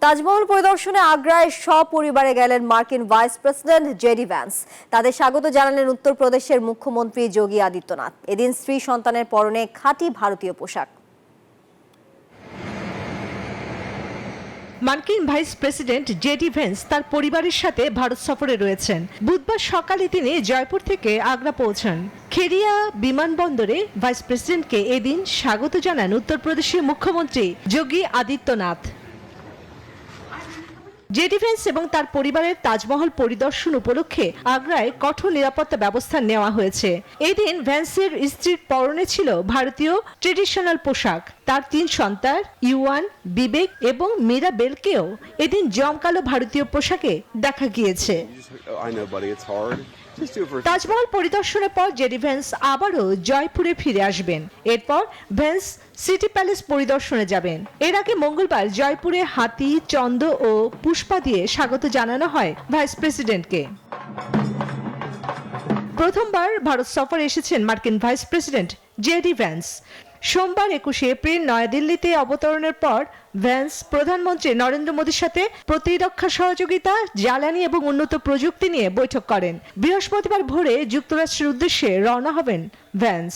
তাজমহল পরিদর্শনে আগ্রায় সপরিবারে গেলেন মার্কিন ভাইস প্রেসিডেন্ট জেডি ভ্যান্স। তাদের স্বাগত জানালেন উত্তরপ্রদেশের মুখ্যমন্ত্রী যোগী আদিত্যনাথ। এদিন স্ত্রী সন্তানের পরনে খাঁটি ভারতীয় পোশাক। মার্কিন ভাইস প্রেসিডেন্ট জেডি ভ্যান্স তার পরিবারের সাথে ভারত সফরে রয়েছেন। বুধবার সকালে তিনি জয়পুর থেকে আগ্রা পৌঁছান। খেরিয়া বিমানবন্দরে ভাইস প্রেসিডেন্টকে এদিন স্বাগত জানান উত্তরপ্রদেশের মুখ্যমন্ত্রী যোগী আদিত্যনাথ। জেডি ভ্যান্স এবং তার পরিবারের তাজমহল পরিদর্শন উপলক্ষে আগ্রায় কঠোর নিরাপত্তা ব্যবস্থা নেওয়া হয়েছে। এদিন ভ্যান্সের স্ত্রীর পরনে ছিল ভারতীয় ট্রেডিশনাল পোশাক। তার 3 সন্তান ইউয়ান, বিবেক এবং মীরাবেলকেও এদিন জমকালো ভারতীয় পোশাকে দেখা গিয়েছে। তাজমহল পরিদর্শনের পর জেডি ভ্যান্স আবারও জয়পুরে ফিরে আসবেন। এরপর ভ্যান্স সিটি প্যালেস পরিদর্শনে যাবেন। এর আগে মঙ্গলবার জয়পুরে হাতি, চন্দ ও পুষ্পা দিয়ে স্বাগত জানানো হয় ভাইস প্রেসিডেন্টকে। প্রথমবার ভারত সফরে এসেছেন মার্কিন ভাইস প্রেসিডেন্ট জেডি ভ্যান্স। সোমবার 21 এপ্রিল নয়াদিল্লিতে অবতরণের পর ভ্যান্স প্রধানমন্ত্রী নরেন্দ্র মোদীর সাথে প্রতিরক্ষা সহযোগিতা, জ্বালানি এবং উন্নত প্রযুক্তি নিয়ে বৈঠক করেন। বৃহস্পতিবার ভোরে যুক্তরাষ্ট্রের উদ্দেশ্যে রওনা হবেন ভ্যান্স।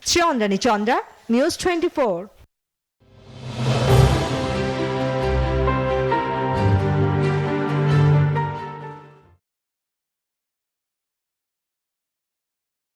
চন্দ্রানী চন্দ্রা, নিউজ 24।